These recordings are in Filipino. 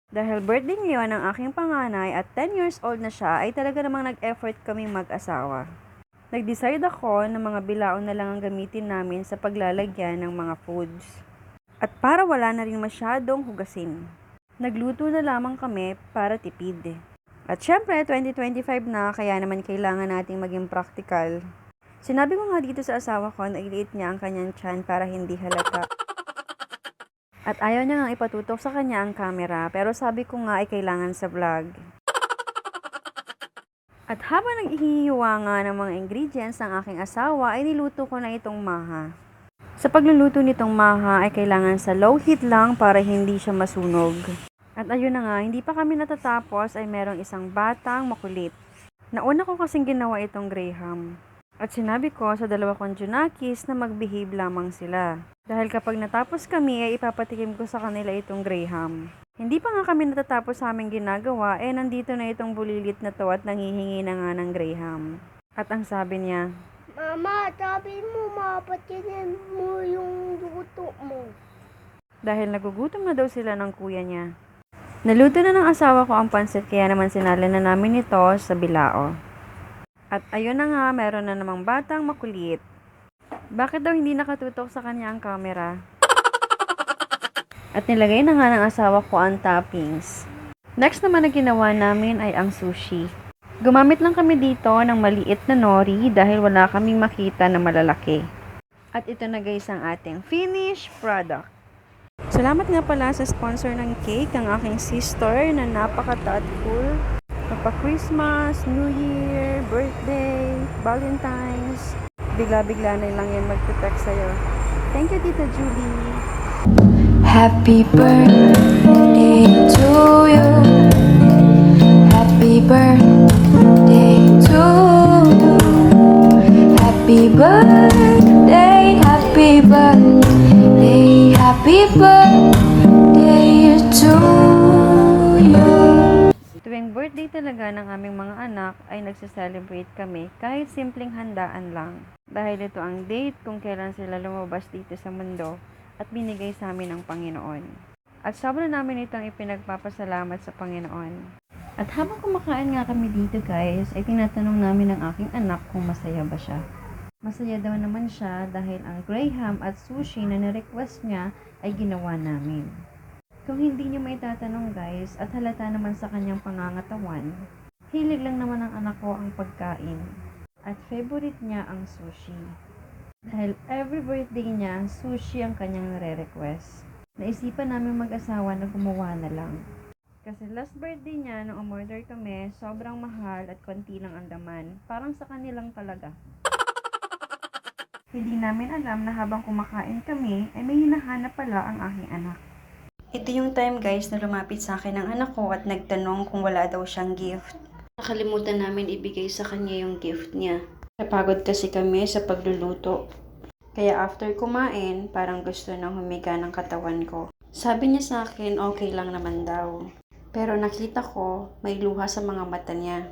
Dahil birthday ngayon ng aking panganay at 10 years old na siya, ay talaga namang nag-effort kaming mag-asawa. Nag-decide ako na mga bilaon na lang ang gamitin namin sa paglalagyan ng mga foods. At para wala na rin masyadong hugasin, nagluto na lamang kami para tipid. At syempre, 2025 na, kaya naman kailangan nating maging practical. Sinabi ko nga dito sa asawa ko na iliit niya ang kanyang tiyan para hindi halata. At ayaw niya nga ipatutok sa kanya ang camera, pero sabi ko nga ay kailangan sa vlog. At habang naghihiwa nga ng mga ingredients ng aking asawa, ay niluto ko na itong maha. Sa pagluluto nitong maha ay kailangan sa low heat lang para hindi siya masunog. At ayun na nga, hindi pa kami natatapos ay merong isang batang makulit. Nauna ko kasing ginawa itong Graham. At sinabi ko sa dalawa kong Junakis na mag-behave lamang sila. Dahil kapag natapos kami ay ipapatikim ko sa kanila itong Graham. Hindi pa nga kami natatapos sa aming ginagawa, nandito na itong bulilit na to at nangihingi na nga ng Graham. At ang sabi niya, Mama, sabi mo, mapatinin mo yung luto mo. dahil nagugutom na daw sila ng kuya niya. Naluto na ng asawa ko ang pansit, kaya naman sinala na namin ito sa bilao. At ayun na nga, meron na namang batang makulit. Bakit daw hindi nakatutok sa kanya ang camera? At nilagay na nga ng asawa ko ang toppings. Next naman na ginawa namin ay ang sushi. Gumamit lang kami dito ng maliit na nori dahil wala kaming makita na malalaki. At ito na guys ang ating finished product. Salamat nga pala sa sponsor ng cake, ang aking sister na napaka-thoughtful. Christmas, New Year, birthday, Valentine's, bigla-bigla na lang yan mag-text sa'yo. Thank you, Tita Julie. Happy birthday to you. Happy birthday to you. Happy birthday, happy birthday, happy birthday to you. Tuwing birthday talaga ng aming mga anak ay nagse-celebrate kami kahit simpleng handaan lang. Dahil ito ang date kung kailan sila lumabas dito sa mundo at binigay sa amin ng Panginoon. At sobra namin itong ipinagpapasalamat sa Panginoon. At habang kumakain nga kami dito guys, ay tinatanong namin ng aking anak kung masaya ba siya. Masaya daw naman siya dahil ang Graham at sushi na na-request niya ay ginawa namin. Kung hindi niyo maitatanong guys, at halata naman sa kanyang pangangatawan, hilig lang naman ng anak ko ang pagkain. At favorite niya ang sushi. Dahil every birthday niya, sushi ang kanyang nare-request. Naisipan namin mag-asawa na gumawa na lang. Kasi last birthday niya, nung umorder kami, sobrang mahal at konti lang ang laman. Parang sa kanilang talaga. Hindi namin alam na habang kumakain kami, ay may hinahanap pala ang aking anak. Ito yung time guys na lumapit sa akin ang anak ko at nagtanong kung wala daw siyang gift. Nakalimutan namin ibigay sa kanya yung gift niya. Napagod kasi kami sa pagluluto. Kaya after kumain, parang gusto nang humiga ng katawan ko. Sabi niya sa akin okay lang naman daw. Pero nakita ko may luha sa mga mata niya.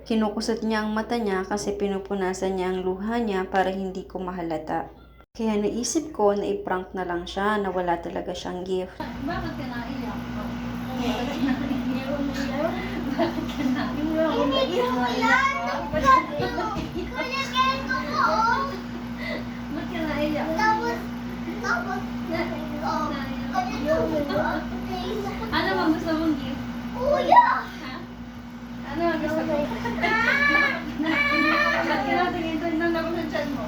Kinukusot niya ang mata niya kasi pinupunasan niya ang luha niya para hindi ko mahalata. Kaya naisip ko na i-prank na lang siya na wala talaga siyang gift. Bakit ka naiyak? Bakit ka naiyak? Bakit ka naiyak? Bakit ka naiyak? Ano bang gusto mong gift? Ha? Ano ang gusto mo? Ba't ka natingin doon? Nandang ko sa chan mo.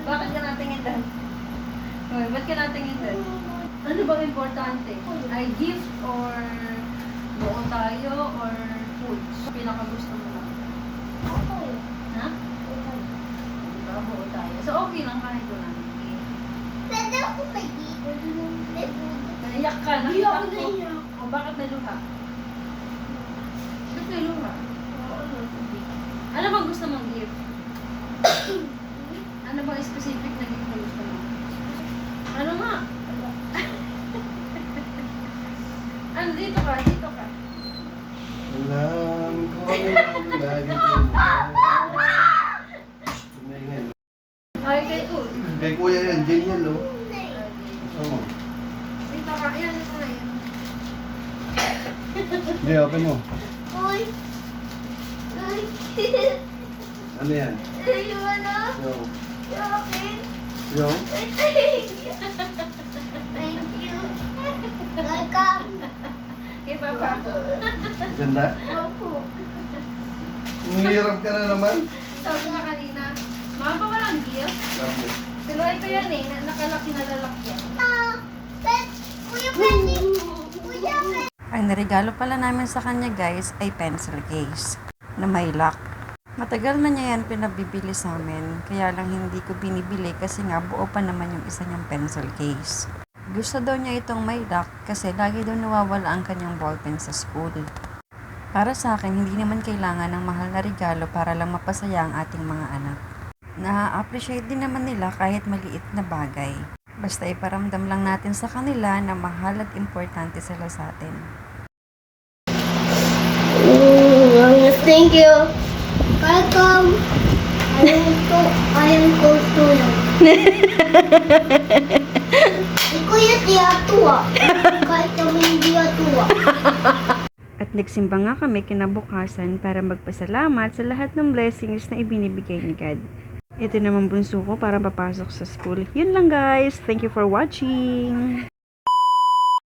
Bakit ka natingin doon? Uy, ba't ka natingin doon? Ano bang importante? Ay gift or buo tayo or food? Pinakagusto mo lang? Ha? Diba? Buo tayo. So okay lang kahit wala. Pwede ako dito. Naiyak ka? Hindi ako Nakita ko. naiyak. O bakit naluha? Bakit naluha? Ano bang gusto mong gift? Ano bang specific na gift na gusto mo? Ano nga? Ano, dito ka, dito ka. Alam ko lang lagi tumingin. Ay, kay Cool. Kay kuya yan, Janiel, no? Gusto mo? Dito ka, ayan, ito na yun. Hindi, open mo. Uy. Uy. Ano yan? Yung ano? Yung. Yung akin. Yung? Thank you. Welcome. Kay Papa. Ganda? Opo. Hirap ka na naman. Sabi nga kanina, Mama, pa walang gift? Sabi. Tuloy ko yan eh, nakalaki na lalaki yan. Kuya Penny. Kuya Penny. Ang naregalo pala namin sa kanya guys ay pencil case na may lock. Matagal na niya yan pinabibili sa amin, kaya lang hindi ko binibili kasi nga buo pa naman yung isa niyang pencil case. Gusto daw niya itong may lock kasi lagi daw nawawala ang kanyang ballpen sa school. Para sa akin, hindi naman kailangan ng mahal na regalo para lang mapasaya ang ating mga anak. Na-appreciate din naman nila kahit maliit na bagay. Basta iparamdam lang natin sa kanila na mahal at importante sila sa atin. Thank you. Welcome. I am close to you. Kuya, tiyatua. Kahit kami hindi atua. At nagsimba nga kami kinabukasan para magpasalamat sa lahat ng blessings na ibinibigay ni God. Ito naman bunso ko para papasok sa school. Yun lang guys. Thank you for watching.